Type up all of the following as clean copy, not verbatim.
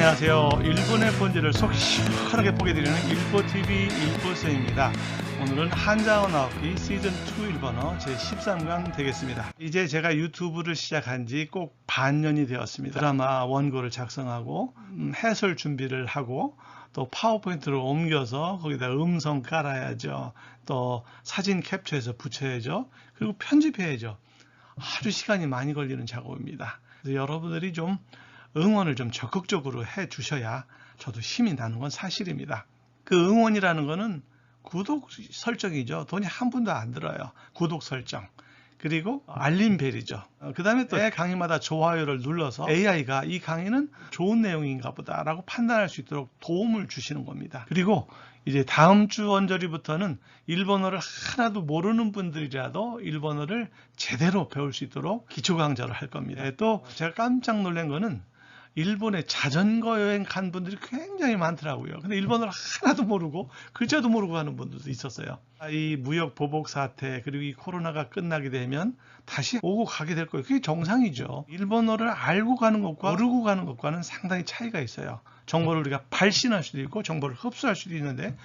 안녕하세요. 일본의 본질을 속 시원하게 보게 드리는 일보TV 일보쌤입니다. 오늘은 한자어 나오기 시즌2 일본어 제13강 되겠습니다. 이제 제가 유튜브를 시작한 지 꼭 반년이 되었습니다. 드라마 원고를 작성하고 해설 준비를 하고 또 파워포인트로 옮겨서 거기다 음성 깔아야죠. 또 사진 캡처해서 붙여야죠. 그리고 편집해야죠. 아주 시간이 많이 걸리는 작업입니다. 그래서 여러분들이 좀 응원을 좀 적극적으로 해 주셔야 저도 힘이 나는 건 사실입니다. 그 응원이라는 거는 구독 설정이죠. 돈이 한 푼도 안 들어요. 구독 설정. 그리고 알림벨이죠. 그 다음에 또 강의마다 좋아요를 눌러서 AI가 이 강의는 좋은 내용인가 보다라고 판단할 수 있도록 도움을 주시는 겁니다. 그리고 이제 다음 주 언저리부터는 일본어를 하나도 모르는 분들이라도 일본어를 제대로 배울 수 있도록 기초 강좌를 할 겁니다. 또 제가 깜짝 놀란 거는 일본에 자전거 여행 간 분들이 굉장히 많더라고요. 근데 일본어를 하나도 모르고 글자도 모르고 가는 분들도 있었어요. 이 무역 보복 사태 그리고 이 코로나가 끝나게 되면 다시 오고 가게 될 거예요. 그게 정상이죠. 일본어를 알고 가는 것과 모르고 가는 것과는 상당히 차이가 있어요. 정보를 우리가 발신할 수도 있고 정보를 흡수할 수도 있는데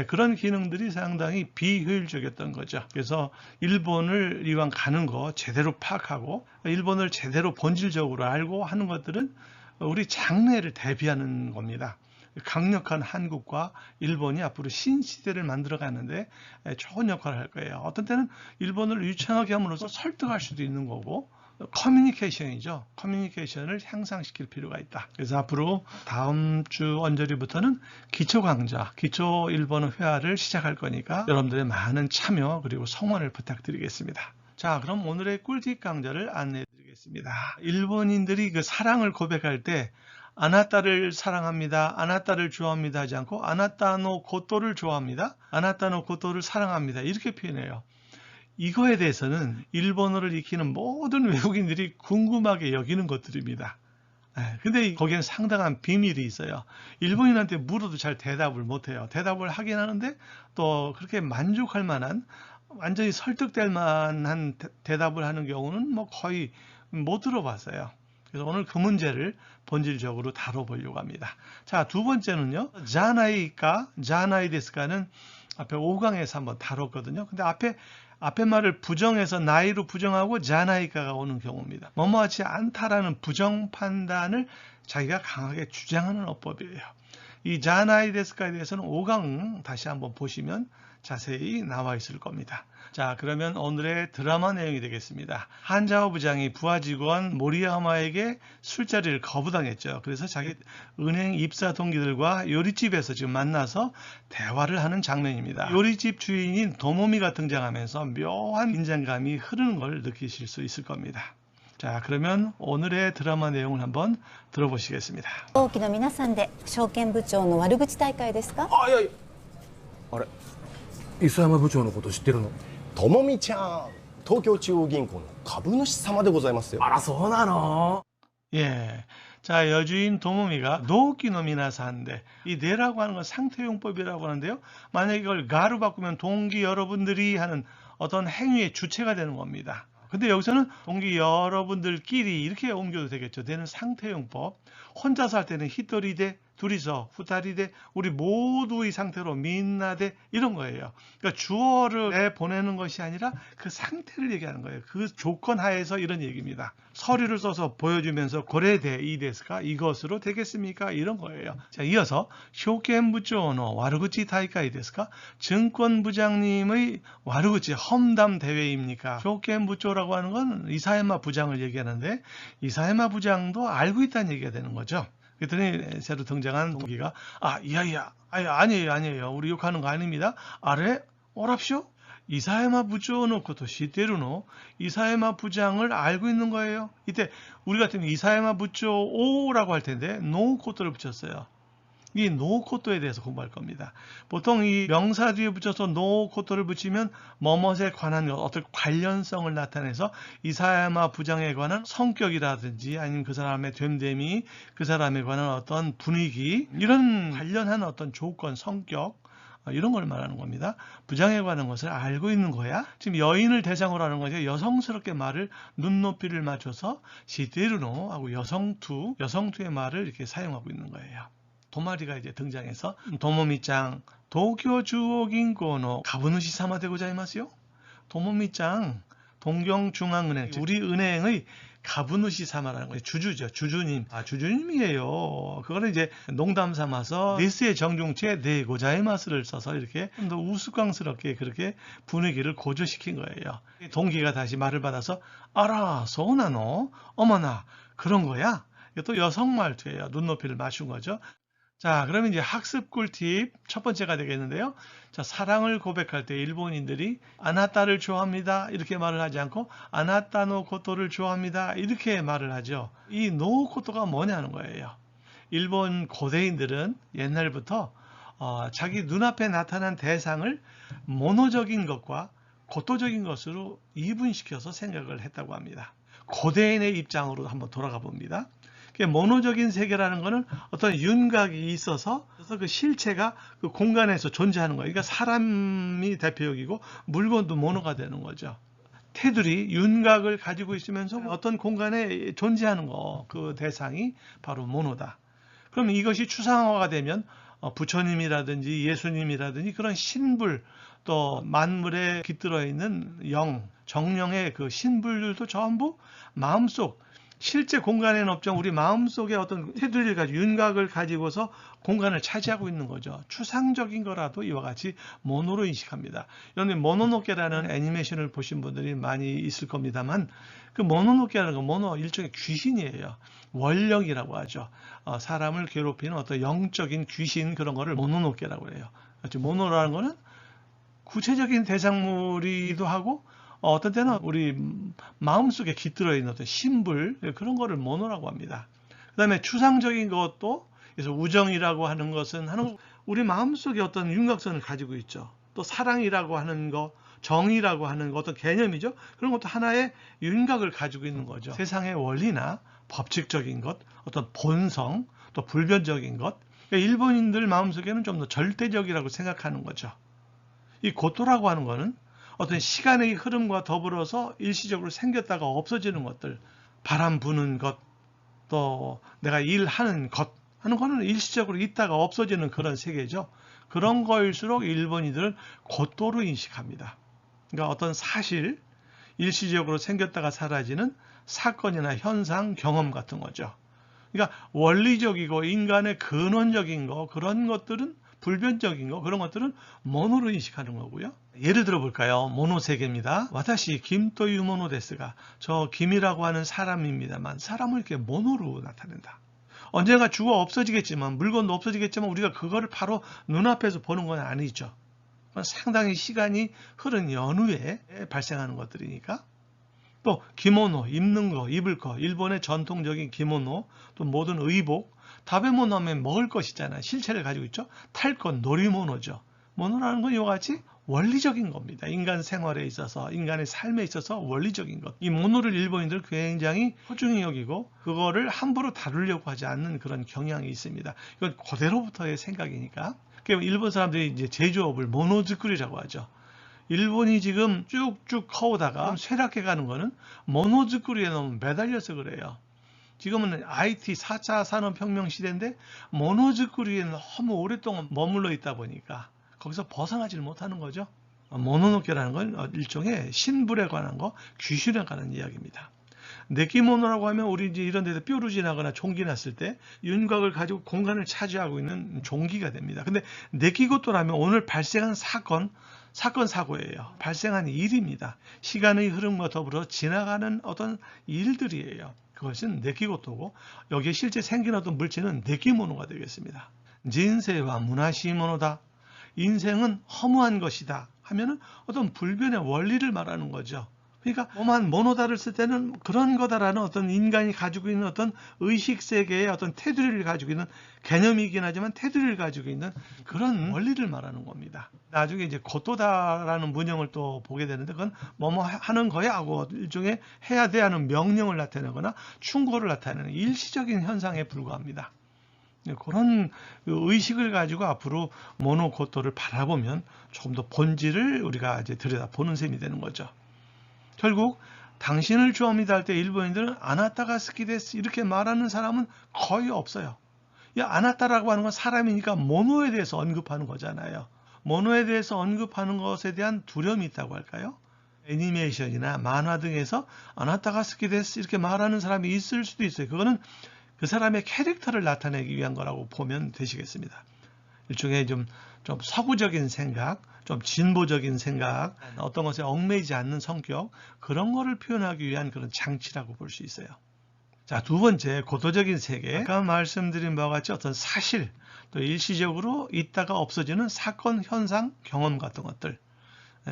그런 기능들이 상당히 비효율적이었던 거죠. 그래서 일본을 이왕 가는 거 제대로 파악하고 일본을 제대로 본질적으로 알고 하는 것들은 우리 장래를 대비하는 겁니다. 강력한 한국과 일본이 앞으로 신시대를 만들어 가는데 좋은 역할을 할 거예요. 어떤 때는 일본을 유창하게 함으로써 설득할 수도 있는 거고 커뮤니케이션이죠. 커뮤니케이션을 향상시킬 필요가 있다. 그래서 앞으로 다음 주 언저리부터는 기초 강좌, 기초 일본어 회화를 시작할 거니까 여러분들의 많은 참여 그리고 성원을 부탁드리겠습니다. 자, 그럼 오늘의 꿀팁 강좌를 안내해 드리겠습니다. 일본인들이 그 사랑을 고백할 때 아나타를 사랑합니다. 아나타를 좋아합니다 하지 않고 아나타노 고토를 좋아합니다. 아나타노 고토를 사랑합니다. 이렇게 표현해요. 이거에 대해서는 일본어를 익히는 모든 외국인들이 궁금하게 여기는 것들입니다. 근데 거기에는 상당한 비밀이 있어요. 일본인한테 물어도 잘 대답을 못해요. 대답을 하긴 하는데 또 그렇게 만족할 만한 완전히 설득될 만한 대답을 하는 경우는 뭐 거의 못 들어봤어요. 그래서 오늘 그 문제를 본질적으로 다뤄보려고 합니다. 자, 두 번째는요. 자나이까, 자나이 데스까는 앞에 5강에서 한번 다뤘거든요. 근데 앞에 말을 부정해서 나이로 부정하고 자나이까가 오는 경우입니다. 뭐뭐하지 않다라는 부정 판단을 자기가 강하게 주장하는 어법이에요. 이 자나이 데스까에 대해서는 5강 다시 한번 보시면 자세히 나와 있을 겁니다. 자, 그러면 오늘의 드라마 내용이 되겠습니다. 한자호 부장이 부하 직원 모리야마에게 술자리를 거부당했죠. 그래서 자기 은행 입사 동기들과 요리집에서 지금 만나서 대화를 하는 장면입니다. 요리집 주인인 도모미가 등장하면서 묘한 긴장감이 흐르는 걸 느끼실 수 있을 겁니다. 자, 그러면 오늘의 드라마 내용을 한번 들어보시겠습니다. 同期の皆さんで証券部長の悪口大会ですか？いやいやあれ磯山部長のこと知ってるの？ともみちゃん、東京中央銀行の株主様でございますよ。あらそうなの？ 예. 자, 여주인 도모미가 노키노 미나사인데 이 네라고 하는 건 상태용법이라고 하는데요. 만약에 이걸 가로 바꾸면 동기 여러분들이 하는 어떤 행위의 주체가 되는 겁니다. 근데 여기서는 동기 여러분들끼리 이렇게 옮겨도 되겠죠. 되는 상태용법. 혼자서 할 때는 히토리대, 둘이서, 후다리대, 우리 모두의 상태로 민나대 이런 거예요. 그러니까 주어를 내보내는 것이 아니라 그 상태를 얘기하는 거예요. 그 조건 하에서 이런 얘기입니다. 서류를 써서 보여주면서 고래대 이데스까 이것으로 되겠습니까? 이런 거예요. 자, 이어서 쇼켄부조노 와르구치 다이카이 데스까? 증권부장님의 와르구치 험담 대회입니까? 쇼켄부조라고 하는 건 이사야마 부장을 얘기하는데 이사야마 부장도 알고 있다는 얘기가 되는 거죠. 그랬더니 새로 등장한 동기가 아니에요. 우리 욕하는 거 아닙니다. 아래 오랍쇼? 이사야마 부조노 것도 시테루노 이사야마 부장을 알고 있는 거예요. 이때 우리 같으면 이사야마 부조오라고 할 텐데 노코토를 붙였어요. 이 노코토에 대해서 공부할 겁니다. 보통 이 명사 뒤에 붙여서 노코토를 붙이면 뭐뭇에 관한 어떤 관련성을 나타내서 이사야마 부장에 관한 성격이라든지 아니면 그 사람의 됨됨이, 그 사람에 관한 어떤 분위기 이런 관련한 어떤 조건, 성격 이런 걸 말하는 겁니다. 부장에 관한 것을 알고 있는 거야. 지금 여인을 대상으로 하는 거죠. 여성스럽게 말을 눈높이를 맞춰서 시테르노 하고 여성투의 말을 이렇게 사용하고 있는 거예요. 도마리가 이제 등장해서 도모미짱 도쿄 주오긴고노 가부누시 사마 데 고자이마스요. 도모미짱 동경중앙은행 우리 은행의 가부누시 사마라는 거예요. 주주죠. 주주님. 주주님이에요. 그거는 이제 농담 삼아서 데스의 정중체 네 고자이마스를 써서 이렇게 좀 더 우스꽝스럽게 그렇게 분위기를 고조시킨 거예요. 동기가 다시 말을 받아서 아라 소나노 어머나 그런 거야. 이것도 여성 말투예요. 눈높이를 맞춘 거죠. 자, 그러면 이제 학습 꿀팁 첫 번째가 되겠는데요. 자, 사랑을 고백할 때 일본인들이 아나타를 좋아합니다. 이렇게 말을 하지 않고 아나타노 코토를 좋아합니다. 이렇게 말을 하죠. 이 노 코토가 뭐냐는 거예요. 일본 고대인들은 옛날부터 자기 눈앞에 나타난 대상을 모노적인 것과 고토적인 것으로 이분시켜서 생각을 했다고 합니다. 고대인의 입장으로 한번 돌아가 봅니다. 모노적인 세계라는 것은 어떤 윤곽이 있어서 그 실체가 그 공간에서 존재하는 거예요. 그러니까 사람이 대표적이고 물건도 모노가 되는 거죠. 테두리, 윤곽을 가지고 있으면서 어떤 공간에 존재하는 거, 그 대상이 바로 모노다. 그럼 이것이 추상화가 되면 부처님이라든지 예수님이라든지 그런 신불, 또 만물에 깃들어 있는 영, 정령의 그 신불들도 전부 마음속 실제 공간에는 없지만 우리 마음속에 어떤 테두리를 가지고 윤곽을 가지고서 공간을 차지하고 있는 거죠. 추상적인 거라도 이와 같이 모노로 인식합니다. 여러분 모노노케라는 애니메이션을 보신 분들이 많이 있을 겁니다만 그 모노노케라는 건 모노 일종의 귀신이에요. 원령이라고 하죠. 사람을 괴롭히는 어떤 영적인 귀신 그런 거를 모노노케라고 해요. 모노라는 거는 구체적인 대상물이기도 하고 어떤 때는 우리 마음속에 깃들어 있는 어떤 심불 그런 거를 모노라고 합니다. 그 다음에 추상적인 것도 그래서 우정이라고 하는 것은 우리 마음속에 어떤 윤곽선을 가지고 있죠. 또 사랑이라고 하는 거, 정의라고 하는 거 어떤 개념이죠. 그런 것도 하나의 윤곽을 가지고 있는 거죠. 세상의 원리나 법칙적인 것, 어떤 본성, 또 불변적인 것. 그러니까 일본인들 마음속에는 좀 더 절대적이라고 생각하는 거죠. 이 고토라고 하는 거는 어떤 시간의 흐름과 더불어서 일시적으로 생겼다가 없어지는 것들, 바람 부는 것, 또 내가 일하는 것 하는 거는 일시적으로 있다가 없어지는 그런 세계죠. 그런 거일수록 일본인들은 고토로 인식합니다. 그러니까 어떤 사실, 일시적으로 생겼다가 사라지는 사건이나 현상, 경험 같은 거죠. 그러니까 원리적이고 인간의 근원적인 거, 그런 것들은 불변적인 거 그런 것들은 모노로 인식하는 거고요. 예를 들어 볼까요? 모노 세계입니다. 와타시 김토유 모노 데스가 저 김이라고 하는 사람입니다만 사람을 이렇게 모노로 나타낸다. 언젠가 죽어 없어지겠지만 물건도 없어지겠지만 우리가 그거를 바로 눈앞에서 보는 건 아니죠. 상당히 시간이 흐른 연후에 발생하는 것들이니까. 또 기모노, 입는 거, 입을 거, 일본의 전통적인 기모노, 또 모든 의복, 다베모노 하면 먹을 것이잖아요. 실체를 가지고 있죠. 탈 것, 놀이모노죠. 모노라는 건 이와 같이 원리적인 겁니다. 인간 생활에 있어서, 인간의 삶에 있어서 원리적인 것. 이 모노를 일본인들 굉장히 소중히 여기고 그거를 함부로 다루려고 하지 않는 그런 경향이 있습니다. 이건 그대로부터의 생각이니까. 일본 사람들이 이제 제조업을 모노즈쿠리라고 하죠. 일본이 지금 쭉쭉 커오다가 쇠락해 가는 거는 모노즈쿠리에 너무 매달려서 그래요. 지금은 IT 4차 산업혁명 시대인데 모노즈쿠리에 너무 오랫동안 머물러 있다 보니까 거기서 벗어나질 못하는 거죠. 모노노케라는 건 일종의 신불에 관한 거, 귀신에 관한 이야기입니다. 네키모노라고 하면 우리 이제 이런 데서 뾰루지 나거나 종기 났을 때 윤곽을 가지고 공간을 차지하고 있는 종기가 됩니다. 근데 네키고토라면 오늘 발생한 사건사고예요. 발생한 일입니다. 시간의 흐름과 더불어 지나가는 어떤 일들이에요. 그것은 네키고토고 여기에 실제 생긴 어떤 물체는 네키모노가 되겠습니다. 진세와 문화시모노다. 인생은 허무한 것이다 하면은 어떤 불변의 원리를 말하는 거죠. 그러니까 뭐만 모노다를 쓸 때는 그런 거다라는 어떤 인간이 가지고 있는 어떤 의식세계의 어떤 테두리를 가지고 있는 개념이긴 하지만 테두리를 가지고 있는 그런 원리를 말하는 겁니다. 나중에 이제 고토다라는 문형을 또 보게 되는데 그건 뭐뭐 하는 거야 하고 일종의 해야 돼 하는 명령을 나타내거나 충고를 나타내는 일시적인 현상에 불과합니다. 그런 의식을 가지고 앞으로 모노코토를 바라보면 조금 더 본질을 우리가 이제 들여다보는 셈이 되는 거죠. 결국 당신을 좋아합니다 할 때 일본인들은 아나타가 스키데스 이렇게 말하는 사람은 거의 없어요. 이 아나타라고 하는 건 사람이니까 모노에 대해서 언급하는 거잖아요. 모노에 대해서 언급하는 것에 대한 두려움이 있다고 할까요? 애니메이션이나 만화 등에서 아나타가 스키데스 이렇게 말하는 사람이 있을 수도 있어요. 그거는 그 사람의 캐릭터를 나타내기 위한 거라고 보면 되시겠습니다. 일종의 좀 서구적인 생각, 좀 진보적인 생각, 어떤 것에 얽매이지 않는 성격, 그런 거를 표현하기 위한 그런 장치라고 볼 수 있어요. 자, 두 번째, 고도적인 세계. 아까 말씀드린 바와 같이 어떤 사실, 또 일시적으로 있다가 없어지는 사건, 현상, 경험 같은 것들.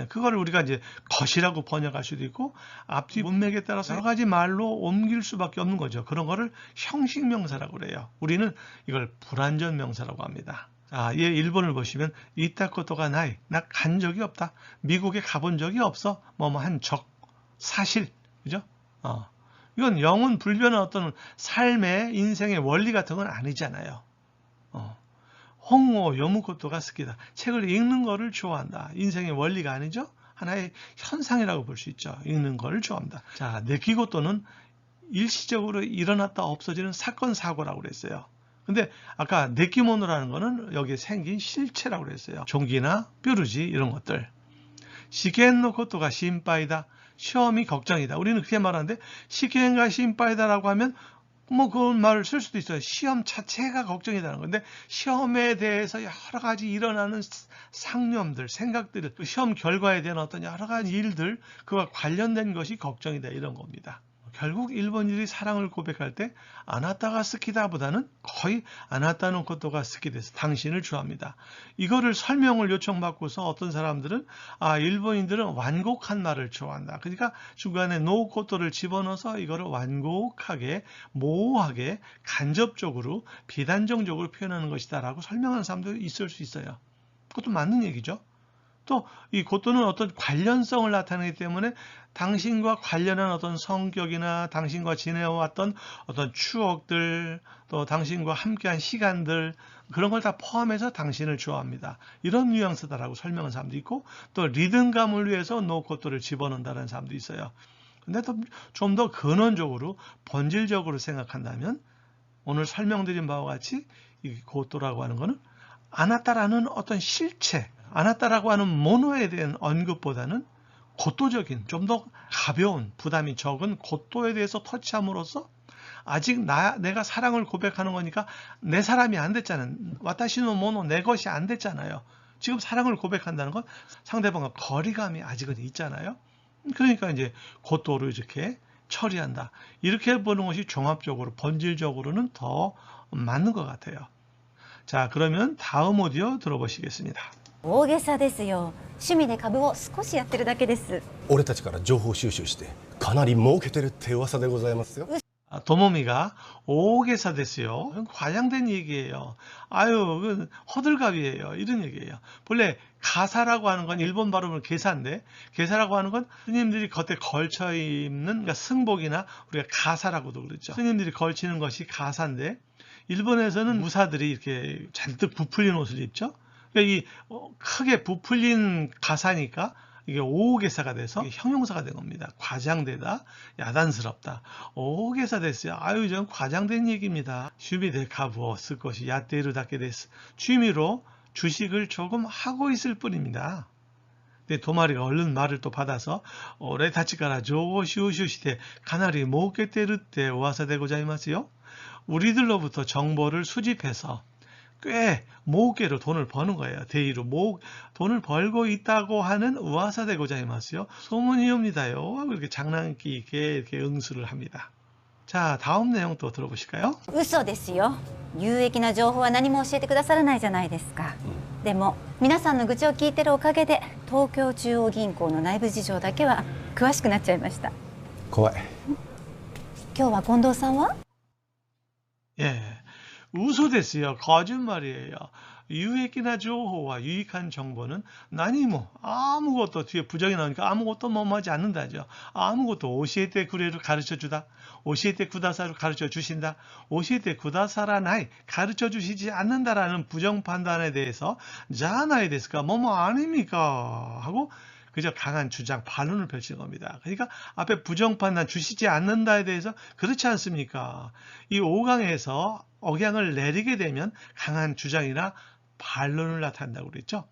그걸 우리가 이제 것이라고 번역할 수도 있고 앞뒤 문맥에 따라서 여러 가지 말로 옮길 수밖에 없는 거죠. 그런 거를 형식명사라고 그래요. 우리는 이걸 불완전 명사라고 합니다. 자, 얘 일본을 보시면 이타코토가 나이, 나 간 적이 없다. 미국에 가본 적이 없어. 뭐뭐 한 적, 사실, 그죠? 이건 영혼 불변한 어떤 삶의 인생의 원리 같은 건 아니잖아요. 홍모 요무코토가 스키다. 책을 읽는 거를 좋아한다. 인생의 원리가 아니죠. 하나의 현상이라고 볼 수 있죠. 읽는 거를 좋아합니다. 자, 네키고토는 일시적으로 일어났다 없어지는 사건 사고라고 그랬어요. 근데 아까 네키모노라는 거는 여기에 생긴 실체라고 그랬어요. 종기나 뾰루지 이런 것들. 시켄노 코토가 심파이다. 시험이 걱정이다. 우리는 그렇게 말하는데 시켄가 심파이다라고 하면 뭐 그런 말을 쓸 수도 있어요. 시험 자체가 걱정이라는 건데 시험에 대해서 여러 가지 일어나는 상념들, 생각들, 또 시험 결과에 대한 어떤 여러 가지 일들, 그와 관련된 것이 걱정이다 이런 겁니다. 결국 일본인들이 사랑을 고백할 때 아나타가 스키다보다는 거의 아나타노 코토가 스키데스, 당신을 좋아합니다. 이거를 설명을 요청받고서 어떤 사람들은 일본인들은 완곡한 말을 좋아한다. 그러니까 중간에 노 코토를 집어넣어서 이거를 완곡하게, 모호하게, 간접적으로, 비단정적으로 표현하는 것이다 라고 설명하는 사람도 있을 수 있어요. 그것도 맞는 얘기죠. 또 이 고토는 어떤 관련성을 나타내기 때문에 당신과 관련한 어떤 성격이나 당신과 지내왔던 어떤 추억들, 또 당신과 함께한 시간들, 그런 걸 다 포함해서 당신을 좋아합니다. 이런 뉘앙스다라고 설명한 사람도 있고, 또 리듬감을 위해서 노코토를 집어넣는다는 사람도 있어요. 근데 좀 더 근원적으로 본질적으로 생각한다면 오늘 설명드린 바와 같이 이 고토라고 하는 것은 아나타라는 어떤 실체, 아나타라고 하는 모노에 대한 언급보다는 고토적인, 좀 더 가벼운, 부담이 적은 고토에 대해서 터치함으로써 아직 내가 사랑을 고백하는 거니까 내 사람이 안 됐잖아요. 와타시노 모노, 내 것이 안 됐잖아요. 지금 사랑을 고백한다는 건 상대방과 거리감이 아직은 있잖아요. 그러니까 이제 고토를 이렇게 처리한다. 이렇게 보는 것이 종합적으로, 본질적으로는 더 맞는 것 같아요. 자, 그러면 다음 오디오 들어보시겠습니다. 大げさですよ。趣味で株を少しやってるだけです。俺たちから情報収集してかなり儲けてるって噂でございますよ。 도모미가 오게사 됐어요. 과장된 얘기예요. 아유, 허들갑이에요. 이런 얘기예요. 본래 가사라고 하는 건 일본 발음은 게사인데, 게사라고 하는 건 스님들이 겉에 걸쳐 입는, 그러니까 승복이나 우리가 가사라고도 그러죠. 스님들이 걸치는 것이 가사인데, 일본에서는 무사들이 이렇게 잔뜩 부풀린 옷을 입죠. 그러니까 이 크게 부풀린 가사니까 이게 오오게사가 돼서 형용사가 된 겁니다. 과장되다, 야단스럽다. 오오게사 됐어요. 아유, 전 과장된 얘기입니다. 슈미데 가부어 쓸 것이 야테르다케 데스. 취미로 주식을 조금 하고 있을 뿐입니다. 근데 도마리가 얼른 말을 또 받아서 오래 다치가라 조고시우시시대 가나리 모케테르때 우와사데 고자이마스요. 우리들로부터 정보를 수집해서 꽤 모으게로 돈을 버는 거예요. 대의로 돈을 벌고 있다고 하는 우와사데 고자이마스요. 소문이옵니다요. 이렇게 장난기 있게 이렇게 응수를 합니다. 자, 다음 내용 또 들어보실까요? 嘘ですよ。有益な情報は何も教えてくださらないじゃないですか。でも皆さんの愚痴を聞いてるおかげで東京中央銀行の内部事情だけは詳しくなっちゃいました。怖い。今日は近藤さんは？ 예. 우소 됐어요. 거짓말이에요. 유익이나 조호와 유익한 정보는 나니모 아무것도 뒤에 부정이 나오니까 아무것도 뭐뭐하지 않는다죠. 아무것도 오시에테 구레를 가르쳐 주다. 오시에테 구다사를 가르쳐 주신다. 오시에테 구다사라나이 가르쳐 주시지 않는다라는 부정 판단에 대해서 자나이 데스까 뭐뭐 아닙니까 하고 그저 강한 주장, 반론을 펼친 겁니다. 그러니까 앞에 부정판단 주시지 않는다에 대해서 그렇지 않습니까? 이 5강에서 억양을 내리게 되면 강한 주장이나 반론을 나타낸다고 그랬죠.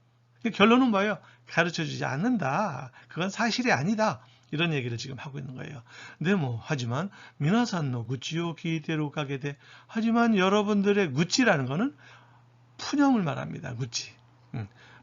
결론은 뭐예요? 가르쳐주지 않는다. 그건 사실이 아니다. 이런 얘기를 지금 하고 있는 거예요. 네, 하지만 미나산노 구치요 기테로 가게 돼. 하지만 여러분들의 구치라는 거는 푸념을 말합니다. 구치.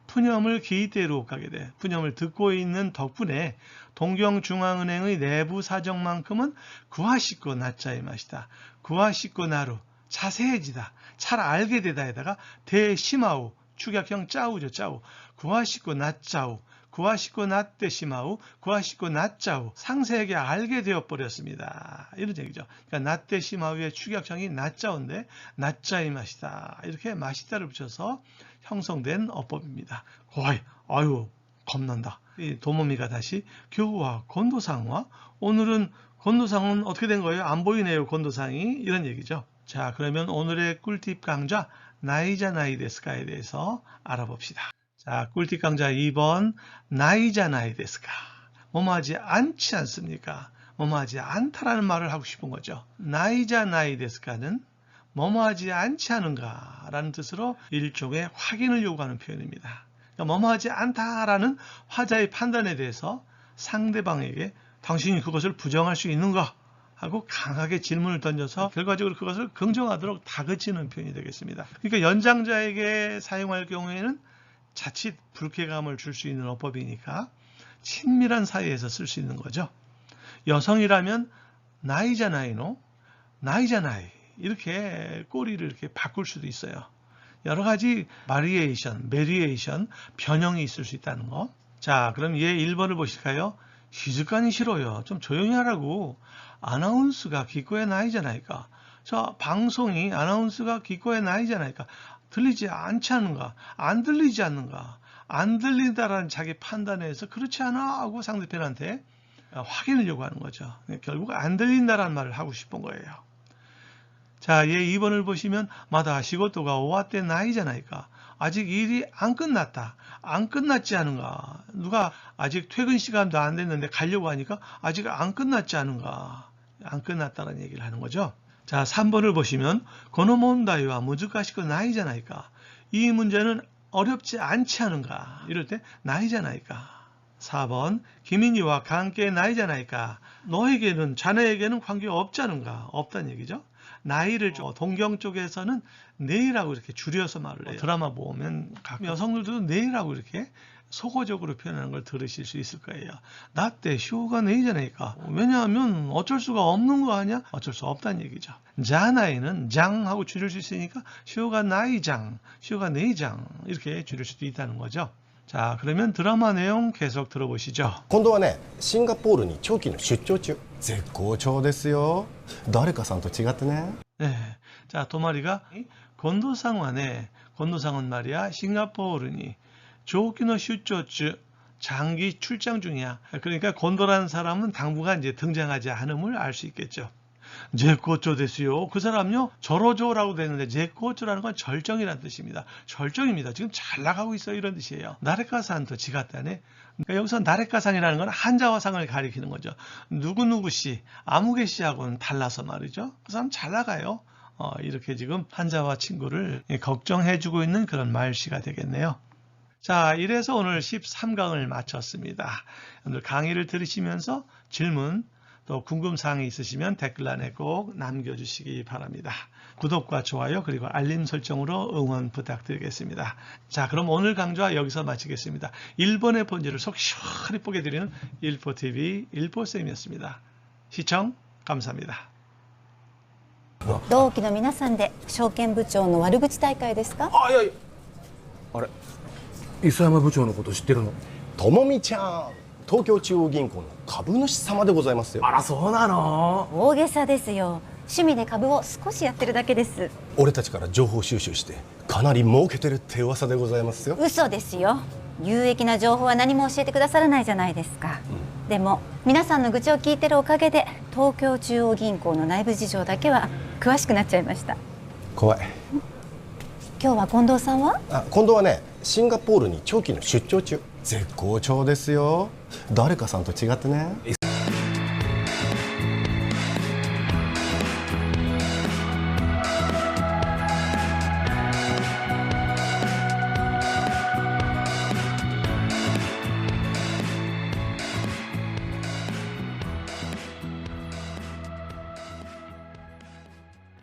푸념을 기대로 가게 돼. 푸념을 듣고 있는 덕분에 동경중앙은행의 내부 사정만큼은 구하시고 나짜의 맛이다. 구하시고 나루 자세해지다. 잘 알게 되다에다가 대시마우 축약형 짜우죠. 짜우. 구하시고 나짜우. 구하시고 나때 시마우. 구하시고 나짜우. 상세하게 알게 되어 버렸습니다. 이런 얘기죠. 그러니까 나때 시마우의 축약형이 나짜우인데 나짜의 맛이다. 이렇게 맛있다를 붙여서 형성된 어법입니다. 고아이, 아유, 겁난다. 이 도모미가 다시 교우와 곤도상과 오늘은 곤도상은 어떻게 된 거예요? 안 보이네요, 곤도상이. 이런 얘기죠. 자, 그러면 오늘의 꿀팁 강좌 나이자나이 데스카에 대해서 알아봅시다. 자, 꿀팁 강좌 2번 나이자나이 데스카. 뭐뭐하지 않지 않습니까? 뭐뭐하지 않다라는 말을 하고 싶은 거죠. 나이자나이 데스카는 뭐뭐하지 않지 않은가 라는 뜻으로 일종의 확인을 요구하는 표현입니다. 그러니까 뭐뭐하지 않다라는 화자의 판단에 대해서 상대방에게 당신이 그것을 부정할 수 있는가 하고 강하게 질문을 던져서 결과적으로 그것을 긍정하도록 다그치는 표현이 되겠습니다. 그러니까 연장자에게 사용할 경우에는 자칫 불쾌감을 줄 수 있는 어법이니까 친밀한 사이에서 쓸 수 있는 거죠. 여성이라면 나이자나이노, 나이자나이 이렇게 꼬리를 이렇게 바꿀 수도 있어요. 여러 가지 바리에이션, 베리에이션, 변형이 있을 수 있다는 거. 자, 그럼 얘 1번을 보실까요? 시즈간이 싫어요. 좀 조용히 하라고. 아나운스가 기꺼에 나이잖아니까. 저 방송이 아나운스가 기꺼에 나이잖아니까. 들리지 않지 않는가? 안 들리지 않는가? 안 들린다라는 자기 판단에서 그렇지 않아 하고 상대편한테 확인을 요구하는 거죠. 결국 안 들린다라는 말을 하고 싶은 거예요. 자, 얘 2번을 보시면 마다 시고토가 오와때 나이잖아니까. 아직 일이 안 끝났다. 안 끝났지 않은가. 누가 아직 퇴근 시간도 안 됐는데 가려고 하니까 아직 안 끝났지 않은가. 안 끝났다는 얘기를 하는 거죠. 자, 3번을 보시면 고노몬다이와 무즈카시고 나이잖아니까. 이 문제는 어렵지 않지 않은가. 이럴 때 나이잖아니까. 4번 기민이와 관계 나이잖아니까. 너에게는 자네에게는 관계 없지 않은가. 없다는 얘기죠. 나이를 동경 쪽에서는 네이라고 이렇게 줄여서 말을 해요. 드라마 보면 각 여성들도 네이라고 이렇게 속어적으로 표현하는 걸 들으실 수 있을 거예요. 나 때 쇼가 네이잖아니까. 왜냐하면 어쩔 수가 없는 거 아니야? 어쩔 수 없다는 얘기죠. 자나이는 장하고 줄일 수 있으니까 쇼가 나이장, 쇼가 네이장 이렇게 줄일 수도 있다는 거죠. 자, 그러면 드라마 내용 계속 들어보시죠. 今度はねシンガポールに長期の出張中絶好調ですよ誰かさんと違ってね 네. 자, 도마리가 곤도상환에 곤도상은 말이야 싱가포르니 조기노 슈조츠 장기 출장 중이야. 그러니까 곤도라는 사람은 당분간 이제 등장하지 않음을 알 수 있겠죠. 제코조 됐어요. 그 사람요 저로조라고 되는데 제코조라는 건 절정이라는 뜻입니다. 절정입니다. 지금 잘 나가고 있어요. 이런 뜻이에요. 나레카산도 지갔다네. 그러니까 여기서 나레카상이라는 건 한자화상을 가리키는 거죠. 누구누구 씨, 아무개 씨하고는 달라서 말이죠. 그 사람 잘 나가요. 이렇게 지금 한자화 친구를 걱정해주고 있는 그런 말씨가 되겠네요. 자, 이래서 오늘 13강을 마쳤습니다. 오늘 강의를 들으시면서 질문 또 궁금사항이 있으시면 댓글란에 꼭 남겨주시기 바랍니다. 구독과 좋아요 그리고 알림 설정으로 응원 부탁드리겠습니다. 자, 그럼 오늘 강좌 여기서 마치겠습니다. 1번의 본질을 속 시원히 보게 드리는 일포TV 일포쌤이었습니다. 시청 감사합니다. 同期の皆さんで証券部長の悪口大会ですか？あ、いやいやあれ磯山部長のこと知ってるの？ともみちゃん東京中央銀行の株主様でございますよあらそうなの？大げさですよ。趣味で株を少しやってるだけです。俺たちから情報収集してかなり儲けてるって噂でございますよ。嘘ですよ。有益な情報は何も教えてくださらないじゃないですか。でも皆さんの愚痴を聞いてるおかげで東京中央銀行の内部事情だけは詳しくなっちゃいました。怖い。今日は近藤さんは？今度はね、シンガポールに長期の出張中。絶好調ですよ。誰かさんと違ってね。